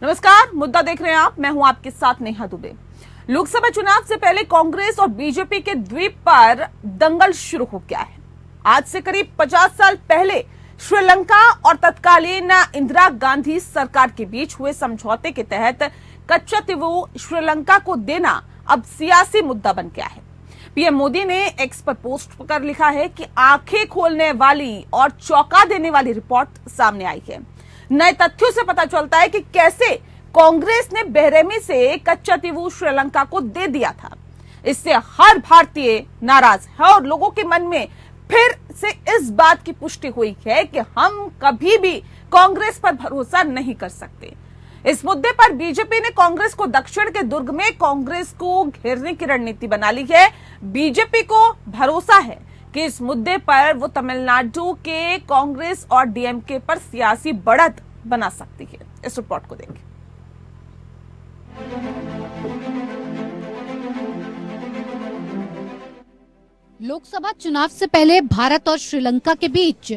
नमस्कार, मुद्दा देख रहे हैं आप। मैं हूं आपके साथ नेहा दुबे। लोकसभा चुनाव से पहले कांग्रेस और बीजेपी के द्वीप पर दंगल शुरू हो गया है। आज से करीब 50 साल पहले श्रीलंका और तत्कालीन इंदिरा गांधी सरकार के बीच हुए समझौते के तहत कच्चातीवू श्रीलंका को देना अब सियासी मुद्दा बन गया है। पीएम मोदी ने एक्स पर पोस्ट कर लिखा है कि आंखें खोलने वाली और चौंका देने वाली रिपोर्ट सामने आई है। नए तथ्यों से पता चलता है कि कैसे कांग्रेस ने बेरहमी से कच्चातीवू श्रीलंका को दे दिया था। इससे हर भारतीय नाराज है और लोगों के मन में फिर से इस बात की पुष्टि हुई है कि हम कभी भी कांग्रेस पर भरोसा नहीं कर सकते। इस मुद्दे पर बीजेपी ने कांग्रेस को दक्षिण के दुर्ग में कांग्रेस को घेरने की रणनीति बना ली है। बीजेपी को भरोसा है कि इस मुद्दे पर वो तमिलनाडु के कांग्रेस और डीएमके पर सियासी बढ़त बना सकती है। इस रिपोर्ट को देखें। लोकसभा चुनाव से पहले भारत और श्रीलंका के बीच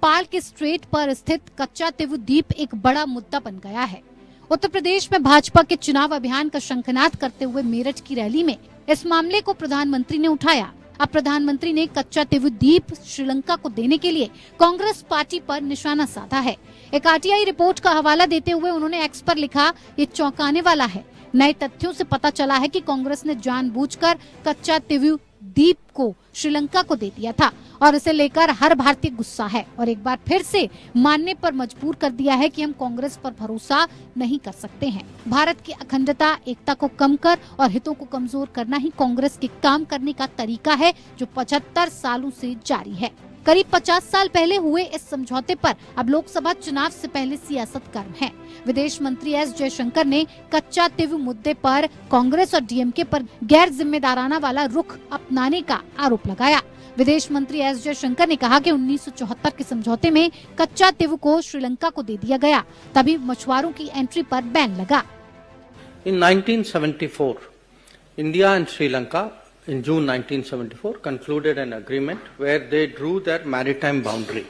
पाल के स्ट्रेट पर स्थित कच्चातीवू द्वीप एक बड़ा मुद्दा बन गया है। उत्तर प्रदेश में भाजपा के चुनाव अभियान का शंखनाद करते हुए मेरठ की रैली में इस मामले को प्रधानमंत्री ने उठाया। अब प्रधानमंत्री ने कच्चातीवू द्वीप श्रीलंका को देने के लिए कांग्रेस पार्टी पर निशाना साधा है। एक आरटीआई रिपोर्ट का हवाला देते हुए उन्होंने एक्स पर लिखा, ये चौंकाने वाला है। नए तथ्यों से पता चला है कि कांग्रेस ने जानबूझकर कच्चातीवू द्वीप को श्रीलंका को दे दिया था और इसे लेकर हर भारतीय गुस्सा है और एक बार फिर से मानने पर मजबूर कर दिया है कि हम कांग्रेस पर भरोसा नहीं कर सकते हैं। भारत की अखंडता, एकता को कम कर और हितों को कमजोर करना ही कांग्रेस के काम करने का तरीका है, जो 75 सालों से जारी है। करीब 50 साल पहले हुए इस समझौते पर अब लोकसभा चुनाव से पहले सियासत गर्म है। विदेश मंत्री एस जयशंकर ने कच्चातीवू मुद्दे पर कांग्रेस और डीएमके पर गैर जिम्मेदाराना वाला रुख अपनाने का आरोप लगाया। विदेश मंत्री एस जयशंकर ने कहा कि 1974 के समझौते में कच्चातीवू को श्रीलंका को दे दिया गया, तभी मछुआरों की एंट्री पर बैन लगा। In 1974, India and Sri in June 1974 concluded an agreement where they drew their maritime boundary.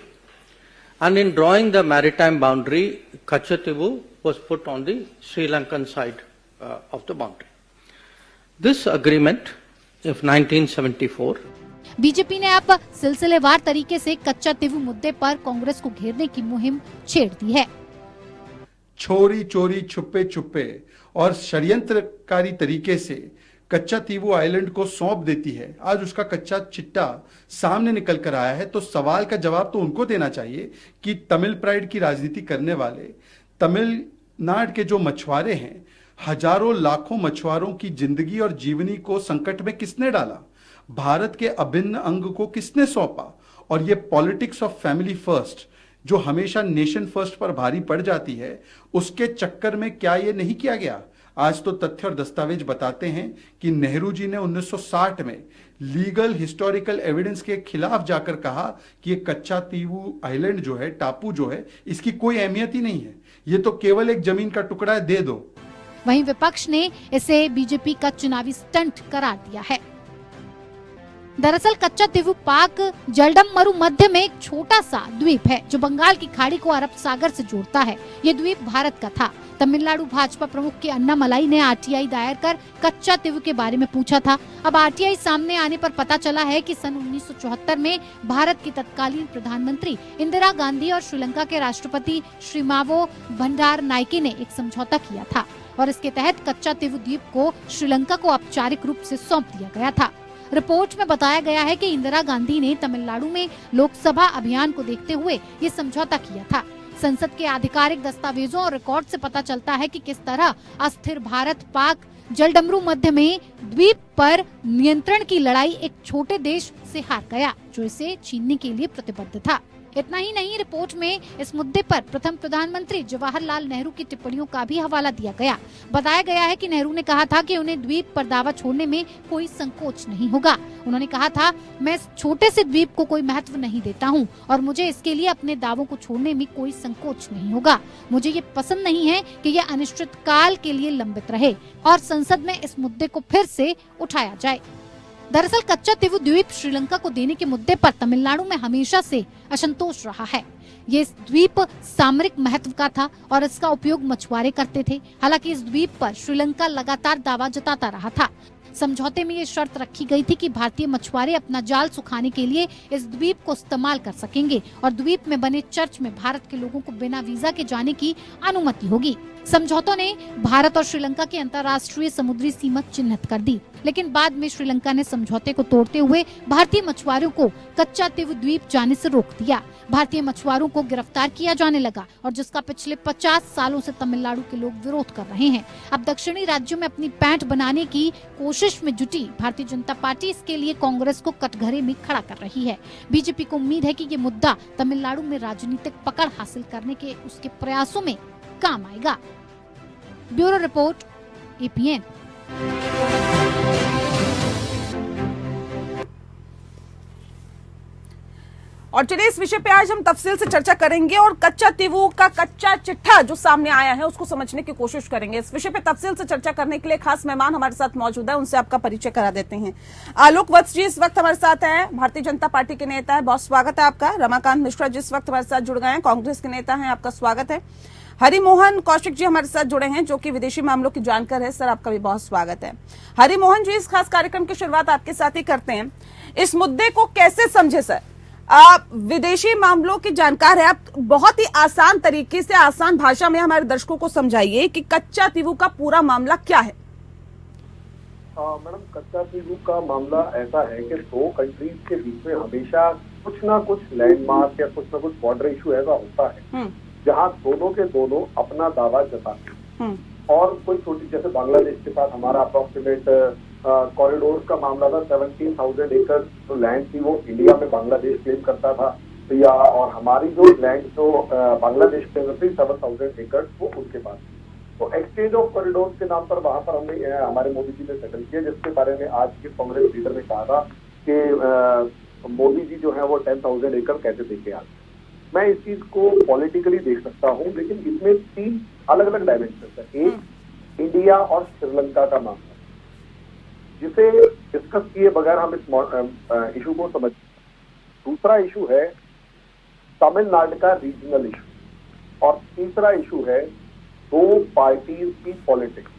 And in drawing the maritime boundary, Kacchathivvu was put on the Sri Lankan side of the boundary. This agreement of 1974 BJP ने अब सिलसिलेवार तरीके से कच्चातीवू मुद्दे पर कांग्रेस को घेरने की मुहिम छेड़ दी है। चोरी चोरी छुपे छुपे और षड्यंत्रकारी तरीके से कच्चातीवू आइलैंड को सौंप देती है। आज उसका कच्चा चिट्टा सामने निकल कर आया है, तो सवाल का जवाब तो उनको देना चाहिए कि तमिल प्राइड की राजनीति करने वाले तमिलनाडु के जो मछुआरे हैं, हजारों लाखों मछुआरों की जिंदगी और जीवनी को संकट में किसने डाला, भारत के अभिन्न अंग को किसने सौंपा। और ये पॉलिटिक्स ऑफ फैमिली फर्स्ट जो हमेशा नेशन फर्स्ट पर भारी पड़ जाती है, उसके चक्कर में क्या ये नहीं किया गया। आज तो तथ्य और दस्तावेज बताते हैं कि नेहरू जी ने 1960 में लीगल हिस्टोरिकल एविडेंस के खिलाफ जाकर कहा कि ये कच्चातीवू आइलैंड जो है, टापू जो है, इसकी कोई अहमियत ही नहीं है, ये तो केवल एक जमीन का टुकड़ा है, दे दो। वहीं विपक्ष ने इसे बीजेपी का चुनावी स्टंट करार दिया है। दरअसल कच्चातीवू पाक जलडमरू मध्य में एक छोटा सा द्वीप है जो बंगाल की खाड़ी को अरब सागर से जोड़ता है। ये द्वीप भारत का था। तमिलनाडु भाजपा प्रमुख के अन्नामलाई ने आरटीआई दायर कर कच्चातीवू के बारे में पूछा था। अब आरटीआई सामने आने पर पता चला है कि सन 1974 में भारत की तत्कालीन प्रधानमंत्री इंदिरा गांधी और श्रीलंका के राष्ट्रपति श्रीमावो भंडारनायके ने एक समझौता किया था और इसके तहत कच्चातीवू द्वीप को श्रीलंका को औपचारिक रूप से सौंप दिया गया था। रिपोर्ट में बताया गया है कि इंदिरा गांधी ने तमिलनाडु में लोकसभा अभियान को देखते हुए ये समझौता किया था। संसद के आधिकारिक दस्तावेजों और रिकॉर्ड से पता चलता है कि किस तरह अस्थिर भारत पाक जलडमरू मध्य में द्वीप पर नियंत्रण की लड़ाई एक छोटे देश से हार गया जो इसे छीनने के लिए प्रतिबद्ध था। इतना ही नहीं, रिपोर्ट में इस मुद्दे पर प्रथम प्रधानमंत्री जवाहरलाल नेहरू की टिप्पणियों का भी हवाला दिया गया। बताया गया है कि नेहरू ने कहा था कि उन्हें द्वीप पर दावा छोड़ने में कोई संकोच नहीं होगा। उन्होंने कहा था, मैं इस छोटे से द्वीप को कोई महत्व नहीं देता हूं और मुझे इसके लिए अपने दावों को छोड़ने में कोई संकोच नहीं होगा। मुझे ये पसंद नहीं है कि ये अनिश्चित काल के लिए लंबित रहे और संसद में इस मुद्दे को फिर से उठाया जाए। दरअसल कच्चा तीवू द्वीप श्रीलंका को देने के मुद्दे पर तमिलनाडु में हमेशा से असंतोष रहा है। ये द्वीप सामरिक महत्व का था और इसका उपयोग मछुआरे करते थे। हालांकि इस द्वीप पर श्रीलंका लगातार दावा जताता रहा था। समझौते में ये शर्त रखी गई थी कि भारतीय मछुआरे अपना जाल सुखाने के लिए इस द्वीप को इस्तेमाल कर सकेंगे और द्वीप में बने चर्च में भारत के लोगों को बिना वीजा के जाने की अनुमति होगी। समझौतों ने भारत और श्रीलंका की अंतर्राष्ट्रीय समुद्री सीमा चिन्हित कर दी, लेकिन बाद में श्रीलंका ने समझौते को तोड़ते हुए भारतीय मछुआरों को कच्चा तीवू द्वीप जाने से रोक दिया। भारतीय मछुआरों को गिरफ्तार किया जाने लगा और जिसका पिछले 50 सालों से तमिलनाडु के लोग विरोध कर रहे हैं। अब दक्षिणी राज्यों में अपनी पैंठ बनाने की कोशिश में जुटी भारतीय जनता पार्टी इसके लिए कांग्रेस को कटघरे में खड़ा कर रही है। बीजेपी को उम्मीद है कि ये मुद्दा तमिलनाडु में राजनीतिक पकड़ हासिल करने के उसके प्रयासों में काम आएगा। Bureau report, APN। और चलिए इस विषय पे आज हम तफसील से चर्चा करेंगे और कच्चा तीवू का कच्चा चिट्ठा जो सामने आया है उसको समझने की कोशिश करेंगे। इस विषय पे तफसील से चर्चा करने के लिए खास मेहमान हमारे साथ मौजूद है, उनसे आपका परिचय करा देते हैं। आलोक वत्स जी इस वक्त हमारे साथ हैं, भारतीय जनता पार्टी के नेता है, बहुत स्वागत है आपका। रमाकांत मिश्रा जी इस वक्त हमारे साथ जुड़ गए हैं, कांग्रेस के नेता है, आपका स्वागत है। हरिमोहन कौशिक जी हमारे साथ जुड़े हैं जो कि विदेशी मामलों की जानकार है, सर आपका भी बहुत स्वागत है। हरिमोहन जी, इस खास कार्यक्रम की शुरुआत आपके साथ ही करते हैं। इस मुद्दे को कैसे समझे सर? आप विदेशी मामलों के जानकार है, आप बहुत ही आसान तरीके से, आसान भाषा में हमारे दर्शकों को समझाइए कि कच्चा तीवू का पूरा मामला क्या है। मैडम, कच्चा तीवू का मामला ऐसा है कि दो कंट्रीज के बीच में हमेशा कुछ ना कुछ लैंडमार्क या कुछ ना कुछ बॉर्डर इशू ऐसा होता है जहां दोनों के दोनों अपना दावा जताते हैं। और कोई छोटी, जैसे बांग्लादेश के साथ हमारा अप्रोक्सीमेट कॉरिडोर का मामला था, 17,000 एकड़ जो लैंड थी वो इंडिया में बांग्लादेश क्लेम करता था, तो या और हमारी जो लैंड जो बांग्लादेश क्लेम थी 7,000 एकड़ वो उनके पास। तो एक्सचेंज ऑफ कॉरिडोर के नाम पर वहां पर हमने हमारे मोदी जी ने सेटल किया, जिसके बारे में आज के कांग्रेस लीडर ने कहा था कि मोदी जी जो है वो 10,000 एकड़ कैसे देके आ। मैं इस चीज को पॉलिटिकली देख सकता हूँ, लेकिन इसमें 3 अलग अलग डायमेंशन है। एक इंडिया और श्रीलंका का मामला जिसे डिस्कस किए बगैर हम इस इशू को समझ। दूसरा इशू है तमिलनाडु का रीजनल इशू और तीसरा इशू है दो पार्टीज की पॉलिटिक्स।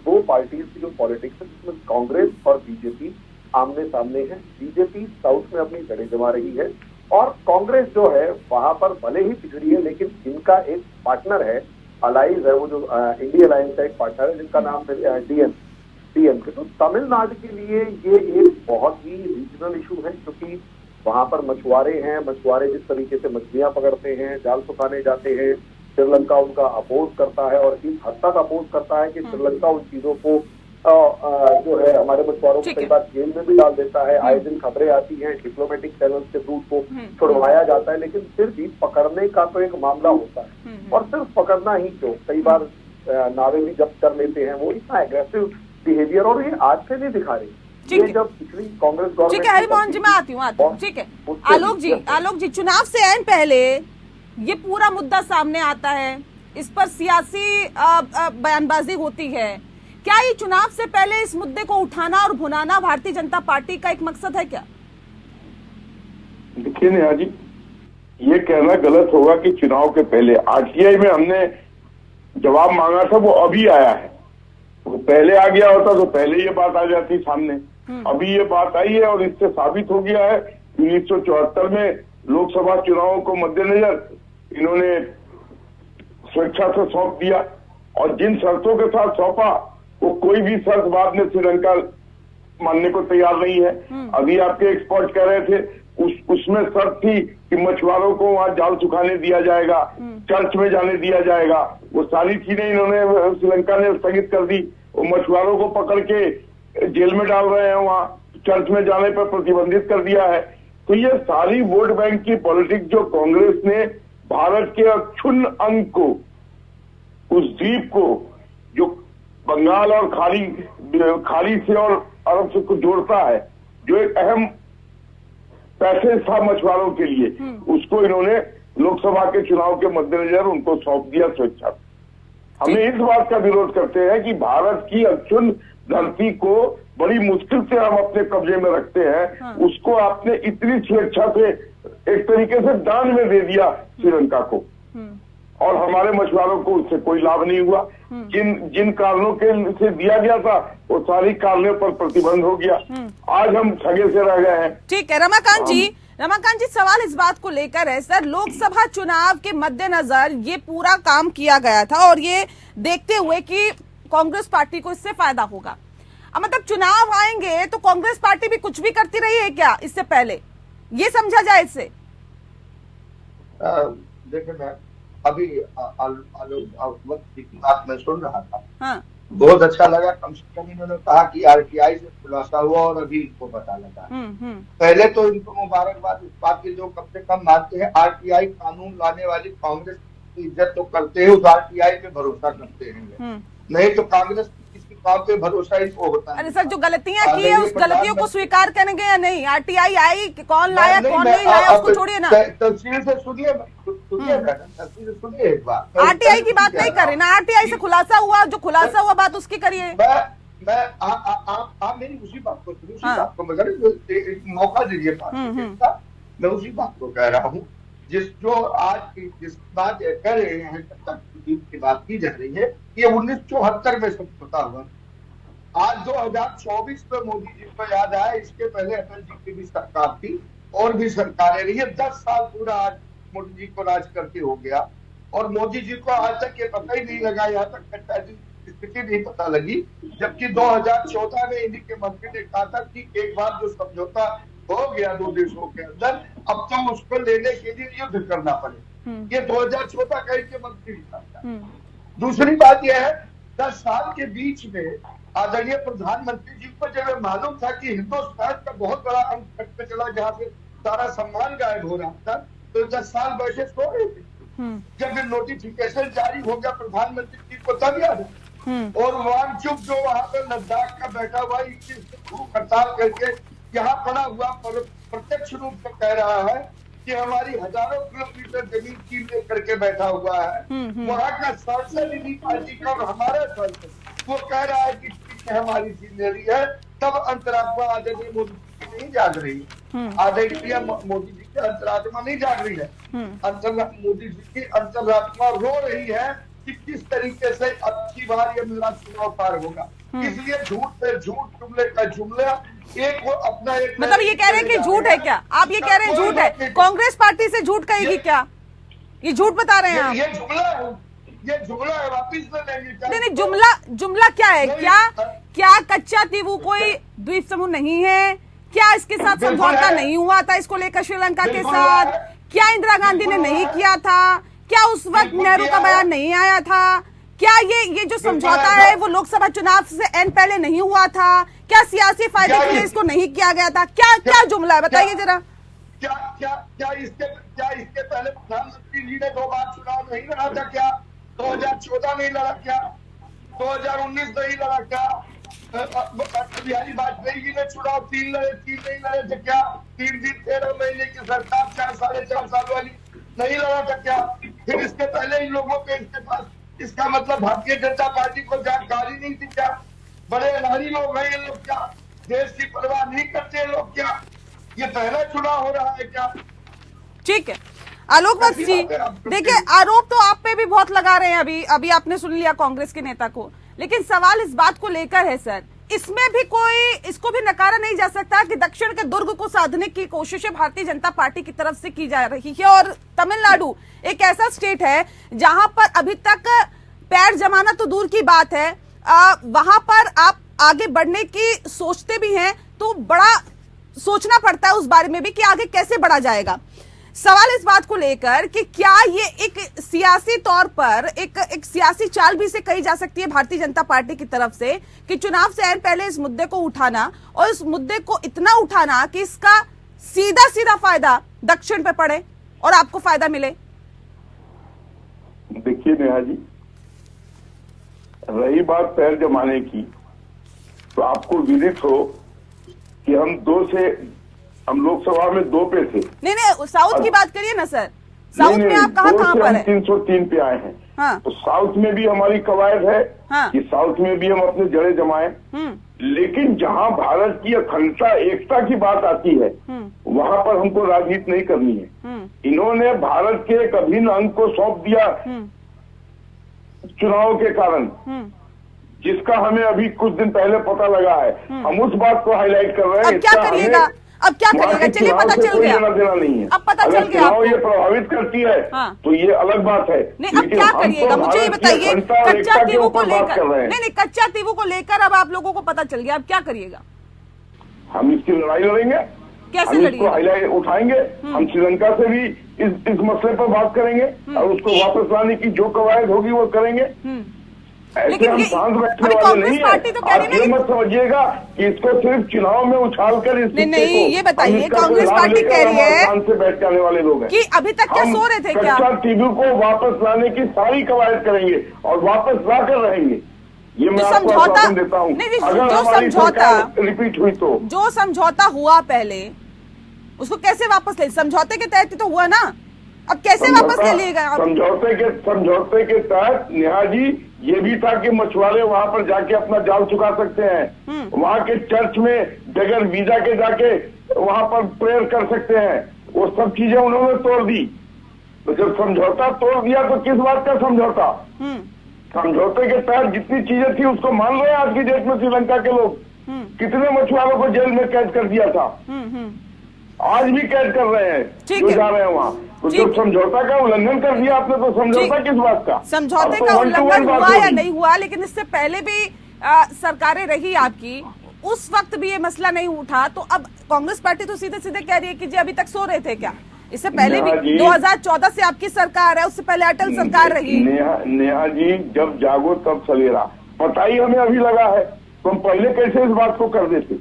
दो पार्टीज की जो पॉलिटिक्स है जिसमें कांग्रेस और बीजेपी आमने सामने है। बीजेपी साउथ में अपनी जड़ें जमा रही है और कांग्रेस जो है वहां पर भले ही पिछड़ी है, लेकिन इनका एक पार्टनर है, अलाइज है, वो जो इंडिया अलायंस का एक पार्टनर है जिनका नाम है डीएमके। तो तमिलनाडु के लिए ये एक बहुत ही रीजनल इशू है, क्योंकि वहां पर मछुआरे हैं, मछुआरे जिस तरीके से मछलियां पकड़ते हैं, जाल सुखाने जाते हैं, श्रीलंका उनका अपोज करता है और इस हद तक अपोज करता है कि श्रीलंका उन चीजों को जो है हमारे मछुआरों को कई बार जेल में भी डाल देता है। आए दिन खबरें आती हैं, डिप्लोमेटिक चैनल के थ्रू को छुड़वाया जाता है, लेकिन फिर भी पकड़ने का तो एक मामला होता है। और सिर्फ पकड़ना ही क्यों, कई बार नावे भी जब्त कर लेते हैं। वो इतना एग्रेसिव बिहेवियर, और ये आज से नहीं दिखा रही, ये जब पिछली कांग्रेस गवर्नमेंट। ठीक है हरिमोहन जी, मैं आती हूँ। ठीक है आलोक जी, चुनाव से ऐन पहले ये पूरा मुद्दा सामने आता है, इस पर सियासी बयानबाजी होती है। क्या ये चुनाव से पहले इस मुद्दे को उठाना और भुनाना भारतीय जनता पार्टी का एक मकसद है क्या? देखिए नेहा जी, ये कहना गलत होगा कि चुनाव के पहले। आरटीआई में हमने जवाब मांगा था, वो अभी आया है। वो पहले आ गया होता तो पहले ये बात आ जाती सामने। अभी ये बात आई है और इससे साबित हो गया है 1974 में लोकसभा चुनावों को मद्देनजर इन्होंने स्वेच्छा से सौंप दिया और जिन शर्तों के साथ सौंपा वो कोई भी शर्त बाद में श्रीलंका मानने को तैयार नहीं है। अभी आपके एक्सपर्ट कह रहे थे उसमें शर्त थी कि मछुआरों को वहां जाल सुखाने दिया जाएगा, चर्च में जाने दिया जाएगा। वो सारी चीजें इन्होंने श्रीलंका ने स्थगित कर दी। वो मछुआरों को पकड़ के जेल में डाल रहे हैं, वहां चर्च में जाने पर प्रतिबंधित कर दिया है। तो ये सारी वोट बैंक की पॉलिटिक्स जो कांग्रेस ने भारत के अक्षुण्ण अंग को, उस द्वीप को जो बंगाल और खाड़ी से और अरब से को जोड़ता है, जो एक अहम पैसेज था मछुआरों के लिए, उसको इन्होंने लोकसभा के चुनाव के मद्देनजर उनको सौंप दिया स्वेच्छा। हमें इस बात का विरोध करते हैं कि भारत की अक्षुण्ण धरती को बड़ी मुश्किल से हम अपने कब्जे में रखते हैं, उसको आपने इतनी स्वेच्छा से एक तरीके से दान में दे दिया श्रीलंका को, और हमारे मछुआरों को उससे कोई लाभ नहीं हुआ। जिन कारणों के से दिया गया था वो सारी कारणों पर प्रतिबंध हो गया। आज हम ठगे से रह गए हैं। ठीक है रमाकांत जी, सवाल इस बात को लेकर है सर, लोकसभा चुनाव के मद्देनजर ये पूरा काम किया गया था और ये देखते हुए कि कांग्रेस पार्टी को इससे फायदा होगा। अब मतलब चुनाव आएंगे तो कांग्रेस पार्टी भी कुछ भी करती रही है क्या इससे पहले, ये समझा जाए इससे? देखिए मैं अभी वक्त की बात मैं सुन रहा था। हाँ। बहुत अच्छा लगा, कम से कम इन्होंने कहा कि आरटीआई से खुलासा हुआ और अभी इनको पता लगा। पहले तो इनको मुबारकबाद इस बात की जो कम से कम मानते हैं आरटीआई कानून लाने वाली कांग्रेस की इज्जत तो करते हैं, उस आरटीआई पे भरोसा करते हैं, नहीं तो कांग्रेस किसी काम पे भरोसा ही तो होता है। अरे सर जो गलतियां की है उस गलतियों को स्वीकार करेंगे या नहीं? आरटीआई आई, कौन लाया कौन नहीं लाया उसको छोड़िए ना, तफसील से सुनिए मैडम, तफसील से सुनिए एक बार। आरटीआई की बात नहीं करें ना, आरटीआई से खुलासा हुआ, जो खुलासा हुआ बात उसकी करिए। आप मेरी उसी बात को सुनिए, उसी बात को मगर मौका दीजिए बात करने का। मैं उसी बात को कह रहा हूँ जो आज जिस बात कर रहे हैं की बात की जा रही है, ये 1974 में समझौता हुआ। आज 2024 में मोदी जी को याद आया, इसके पहले अटल जी की भी सरकार थी और भी सरकारें रही है। 10 साल पूरा आज मोदी जी को राज करके हो गया और मोदी जी को आज तक ये पता ही नहीं लगा, यहाँ तक स्थिति नहीं पता लगी, जबकि 2014 में इन्हीं के मंत्री ने कहा था कि एक बार जो समझौता हो गया दो देशों के अंदर, अब तो उसको लेने के लिए युद्ध करना पड़े। ये 2014 का इनके मंत्री था। दूसरी बात यह है 10 साल के बीच में आदरणीय प्रधानमंत्री जी को जब मालूम था कि हिंदुस्तान का बहुत बड़ा अंग कटते चला, जहाँ से सारा सम्मान गायब हो रहा था, तो 10 साल बैठे सो रहे थे। जब नोटिफिकेशन जारी हो गया प्रधानमंत्री जी को तब याद और वांगचुक जो वहां पर लद्दाख का बैठा हुआ भूख हड़ताल करके यहाँ खड़ा हुआ प्रत्यक्ष रूप से कह रहा है कि हमारी हजारों किलोमीटर जमीन छीन लेकर के बैठा हुआ है। वहाँ का सांसद इन्हीं पार्टी का और हमारा सांसद वो कह रहा है कि ठीक है हमारी छीन ले रही है, तब अंतरात्मा आदरणीय मोदी जी की नहीं जाग रही है। आदरणीय मोदी जी की अंतरात्मा नहीं जाग रही है, मोदी जी की अंतरात्मा रो रही है कि किस तरीके से अच्छी बार ये मेरा चुनाव पार होगा। इसलिए झूठ पे झूठ, जुमले का जुमला, एक वो अपना एक मतलब ये कह रहे हैं कि झूठ है क्या? आप ये कह रहे हैं झूठ है, कांग्रेस पार्टी से झूठ कहेगी क्या? ये झूठ बता रहे हैं आप? ये जुमला है, वापिस ले नहीं, जुमला क्या है? क्या कच्चा तीवू कोई द्वीप समूह नहीं है? क्या इसके साथ समझौता नहीं हुआ था इसको लेकर श्रीलंका के साथ? क्या इंदिरा गांधी ने नहीं किया था? क्या उस वक्त नेहरू का बयान नहीं आया था? क्या ये जो समझौता है वो लोकसभा चुनाव से एन पहले नहीं हुआ था? क्या सियासी फायदे के लिए इसको नहीं किया गया था? क्या जुमला है बताइए जरा। क्या इसके पहले प्रधानमंत्री जी ने 2 बार चुनाव नहीं लड़ा था क्या? 2014 नहीं लड़ा क्या? 2019 नहीं लड़ा क्या? बिहारी वाजपेयी जी ने चुनाव 3 नहीं लड़े थे क्या? 3 दिन 13 महीने की सरकार 4 साढ़े 4 साल वाली नहीं लड़ा था क्या? फिर इसके पहले इन लोगों के इसके पास, इसका मतलब भारतीय जनता पार्टी को जानकारी नहीं थी क्या? बड़े अनाड़ी लोग हैं ये लोग क्या? देश की परवाह नहीं करते लोग क्या? ये पहला चुनाव हो रहा है क्या? ठीक है आलोक वत्स जी, देखिए आरोप तो आप पे भी बहुत लगा रहे हैं, अभी आपने सुन लिया कांग्रेस के नेता को, लेकिन सवाल इस बात को लेकर है सर, इसमें भी कोई इसको भी नकारा नहीं जा सकता कि दक्षिण के दुर्ग को साधने की कोशिशें भारतीय जनता पार्टी की तरफ से की जा रही है और तमिलनाडु एक ऐसा स्टेट है जहां पर अभी तक पैर जमाना तो दूर की बात है, वहां पर आप आगे बढ़ने की सोचते भी हैं तो बड़ा सोचना पड़ता है उस बारे में भी कि आगे कैसे बढ़ा जाएगा। सवाल इस बात को लेकर कि क्या ये एक सियासी तौर पर एक सियासी चाल भी से कही जा सकती है भारतीय जनता पार्टी की तरफ से कि चुनाव से पहले इस मुद्दे को उठाना और इस मुद्दे को इतना उठाना कि इसका सीधा सीधा फायदा दक्षिण पे पड़े और आपको फायदा मिले? देखिए नेहा जी, रही बात पैर जमाने की, तो आपको विदित हो कि हम लोकसभा में 2 पे थे। नहीं साउथ की बात करिए ना सर, साउथ में आप कहाँ पर है? 303 पे आए हैं। हाँ। तो साउथ में भी हमारी कवायद है हाँ। कि साउथ में भी हम अपने जड़ें जमाएं। लेकिन जहां भारत की अखंडता एकता की बात आती है वहां पर हमको राजनीति नहीं करनी है। इन्होंने भारत के एक अभिन्न अंग को सौंप दिया चुनाव के कारण, जिसका हमें अभी कुछ दिन पहले पता लगा है। हम उस बात को हाईलाइट कर रहे हैं। अब क्या करिएगा? अब क्या करिएगा? चलिए, पता चल गया, देना नहीं है। अब पता चल गया आपको। ये प्रभावित करती है तो ये अलग बात है। नहीं, अब क्या करिएगा मुझे ये बताइए। कच्चा तीवू को लेकर नहीं, कच्चा तीवू को लेकर अब आप लोगों को पता चल गया, अब क्या करिएगा? हम इसकी लड़ाई लड़ेंगे। कैसे लड़ेंगे? हाईलाइट उठाएंगे। हम श्रीलंका से भी इस मसले पर बात करेंगे और उसको वापस लाने की जो कवायद होगी वो करेंगे। लेकिन हम ये शांत बैठने अभी वाले कांग्रेस नहीं पार्टी तो कह है। रही है मत समझिएगा कि इसको सिर्फ चुनाव में उछाल कर इस नहीं, ये बताइए, कांग्रेस पार्टी कह रही है शांत से बैठ के आने वाले लोग हैं कि अभी तक क्या सो रहे थे क्या? कच्चा टीबी को वापस लाने की सारी कवायद करेंगे और वापस ला कर रहेंगे। ये मैं आपको आश्वासन देता हूँ। अगर हमारी सरकार रिपीट हुई तो जो समझौता हुआ पहले उसको कैसे वापस ले? समझौते के तहत तो हुआ ना, अब कैसे वापस ले लिएगा? समझौते के तहत नेहा जी ये भी था कि मछुआरे वहां पर जाके अपना जाल चुका सकते हैं, वहां के चर्च में बगैर वीजा के जाके वहां पर प्रेयर कर सकते हैं। वो सब चीजें उन्होंने तोड़ दी। तो जब समझौता तोड़ दिया तो किस बात का समझौता? समझौते के तहत जितनी चीजें थी उसको मान लो। आज की डेट में श्रीलंका के लोग कितने मछुआरों को जेल में कैद कर दिया था, आज भी कैद कर रहे हैं जो जा रहे हैं वहाँ। तो जब समझौता का उल्लंघन कर दिया आपने तो समझौता किस बात का? समझौते का उल्लंघन हुआ या नहीं हुआ, लेकिन इससे पहले भी सरकारें रही आपकी, उस वक्त भी ये मसला नहीं उठा। तो अब कांग्रेस पार्टी तो सीधे सीधे कह रही है कि जी अभी तक सो रहे थे क्या? इससे पहले भी 2014 से आपकी सरकार है, उससे पहले अटल सरकार रही। नेहा जी, जब जागो तब सवेरा, पता ही हमें अभी लगा है तो हम पहले कैसे इस बात को कर देते?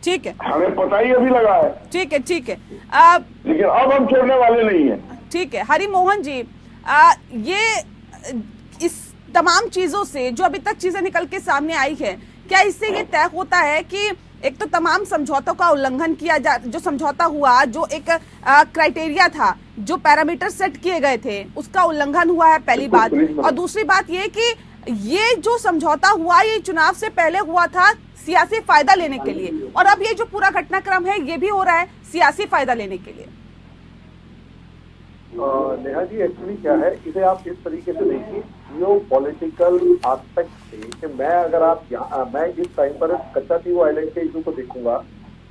ठीक है, हमें पता ही अभी लगा है। ठीक है, ठीक है। लेकिन अब हम छोड़ने वाले नहीं हैं। ठीक है हरिमोहन जी, ये इस तमाम चीजों से जो अभी तक चीजें निकल के सामने आई है, क्या इससे ये तय होता है कि एक तो तमाम समझौतों का उल्लंघन किया जा, जो समझौता हुआ, जो एक क्राइटेरिया था, जो पैरामीटर सेट किए गए थे, उसका उल्लंघन हुआ है, पहली बात। और दूसरी बात ये कि ये जो समझौता हुआ ये चुनाव से पहले हुआ था सियासी फायदा लेने के लिए, और अब ये जो पूरा घटनाक्रम है ये भी हो रहा है सियासी फायदा लेने के लिए। नेहा जी, एक्चुअली क्या है, इसे आप इस तरीके से देखिए जियो पॉलिटिकल एस्पेक्ट से कि मैं इस टाइम पर कच्चा तीवू आइलैंड के इशू को देखूंगा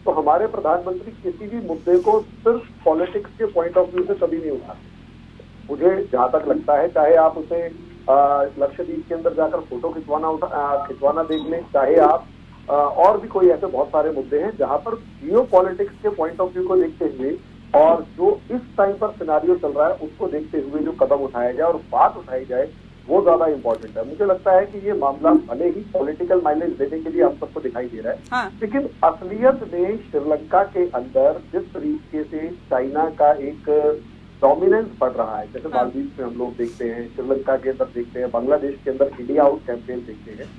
तो हमारे प्रधानमंत्री किसी भी मुद्दे को सिर्फ पॉलिटिक्स के पॉइंट ऑफ व्यू से कभी नहीं उठाते। मुझे जहां तक लगता है, चाहे आप उसे लक्षद्वीप के अंदर जाकर फोटो खिंचवाना देख लें, चाहे आप और भी कोई ऐसे बहुत सारे मुद्दे हैं जहां पर जियो पॉलिटिक्स के पॉइंट ऑफ व्यू को देखते हुए और जो इस टाइम पर सिनारियो चल रहा है उसको देखते हुए जो कदम उठाया जाए और बात उठाई जाए वो ज्यादा इंपॉर्टेंट है। मुझे लगता है कि ये मामला भले ही पॉलिटिकल माइलेज देने के लिए हम सबको दिखाई दे रहा है, हाँ। लेकिन असलियत में श्रीलंका के अंदर जिस तरीके से चाइना का एक डोमिनेंस बढ़ रहा है, जैसे मालदीव में हम लोग देखते हैं, श्रीलंका के अंदर देखते हैं, बांग्लादेश के अंदर इंडिया आउट कैंपेन देखते हैं,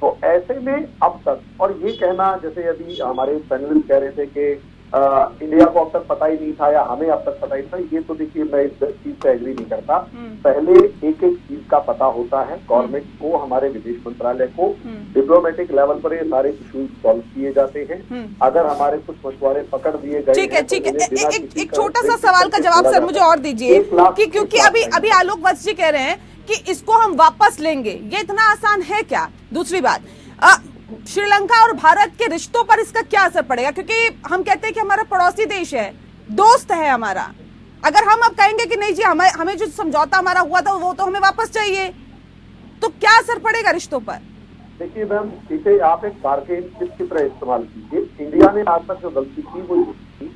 तो ऐसे में अब तक, और ये कहना जैसे अभी हमारे पैनलिस्ट कह रहे थे कि इंडिया को अब तक पता ही नहीं था या हमें अब तक पता ही था, ये तो देखिए मैं इस चीज से एग्री नहीं करता। पहले एक एक चीज का पता होता है गवर्नमेंट को, हमारे विदेश मंत्रालय को, डिप्लोमेटिक लेवल पर ये सारे इश्यूज सॉल्व किए जाते हैं। अगर हमारे कुछ मछुआरे पकड़ दिए गए, ठीक है, ठीक है, एक छोटा सा सवाल का जवाब सर मुझे और दीजिए कि क्योंकि अभी आलोक वत्स जी कह रहे हैं कि इसको हम वापस लेंगे, ये इतना आसान है क्या? दूसरी बात, श्रीलंका और भारत के रिश्तों पर इसका क्या असर पड़ेगा? क्योंकि हम कहते हैं कि हमारा पड़ोसी देश है, दोस्त है हमारा, अगर हम अब कहेंगे कि नहीं जी हमें जो समझौता हमारा हुआ था वो तो हमें वापस चाहिए, तो क्या असर पड़ेगा रिश्तों पर? देखिए मैम, इसे आप एक बार्गेन चिप की तरह इस्तेमाल कीजिए। इंडिया ने आज तक जो गलती की वो थी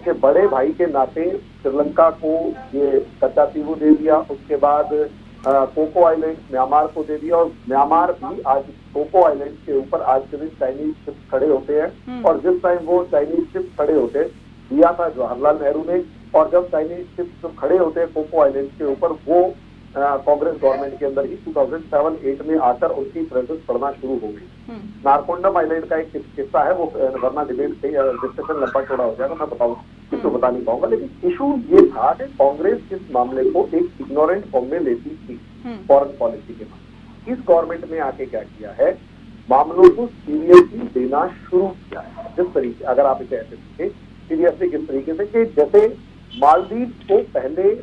कि बड़े भाई के नाते श्रीलंका को ये कच्चा तीवू दे दिया, उसके बाद कोको आइलैंड म्यांमार को दे दिया, और म्यांमार भी आज कोको आइलैंड के ऊपर आज के दिन चाइनीज शिप्स खड़े होते हैं, और जिस टाइम वो चाइनीज शिप्स खड़े होते दिया था जवाहरलाल नेहरू ने, और जब चाइनीज शिप्स खड़े होते हैं कोको आइलैंड के ऊपर, वो कांग्रेस गवर्नमेंट के अंदर ही 2007-8 में आकर उनकी प्रेजेंस पड़ना शुरू हो गई। नारकोंडम आइलैंड का एक किस्सा है, वो वरना डिबेट डिस्कशन लंबा चौड़ा हो जाएगा, मैं बताऊँ इशू बता नहीं पाऊंगा, लेकिन इशू ये था कि कांग्रेस इस मामले को एक इग्नोरेंट फॉर्म में लेती थी फॉरेन पॉलिसी के मामले। इस गवर्नमेंट ने आके क्या किया है, मामलों को सीरियसली देना शुरू किया है। जिस तरीके, अगर आप इसे ऐसे देखें सीरियसली किस तरीके से, कि जैसे मालदीव को पहले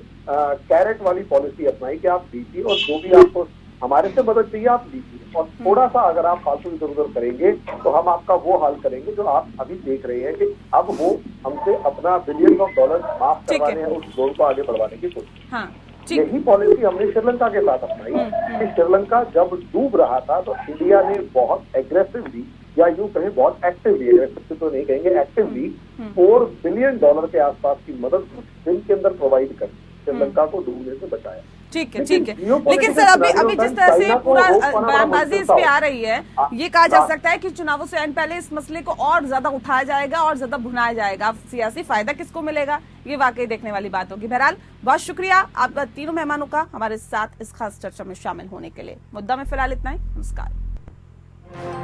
कैरेट वाली पॉलिसी अपनाई कि आप दीजिए और जो भी आपको हमारे से मदद चाहिए आप लीजिए, और थोड़ा सा अगर आप फालतू इधर उधर करेंगे तो हम आपका वो हाल करेंगे जो आप अभी देख रहे हैं कि अब वो हमसे अपना बिलियन ऑफ डॉलर माफ करवाने हैं, उस लोन को आगे बढ़वाने की कोशिश। हाँ, यही पॉलिसी हमने श्रीलंका के साथ अपनाई कि श्रीलंका जब डूब रहा था तो इंडिया ने बहुत एग्रेसिवली, या यूं कहें बहुत एक्टिवली, एग्रेसिव तो नहीं कहेंगे, एक्टिवली $4 बिलियन के आसपास की मदद कुछ दिन के अंदर प्रोवाइड कर श्रीलंका को डूबने से बचाया। ठीक है, ठीक है। लेकिन सर अभी जिस तरह से पूरा बयानबाजी इस पे आ रही है, ये कहा जा सकता है कि चुनावों से पहले इस मसले को और ज्यादा उठाया जाएगा और ज्यादा भुनाया जाएगा। सियासी फायदा किसको मिलेगा, ये वाकई देखने वाली बात होगी। बहरहाल बहुत शुक्रिया आपका तीनों मेहमानों का हमारे साथ इस खास चर्चा में शामिल होने के लिए। मुद्दा में फिलहाल इतना ही। नमस्कार।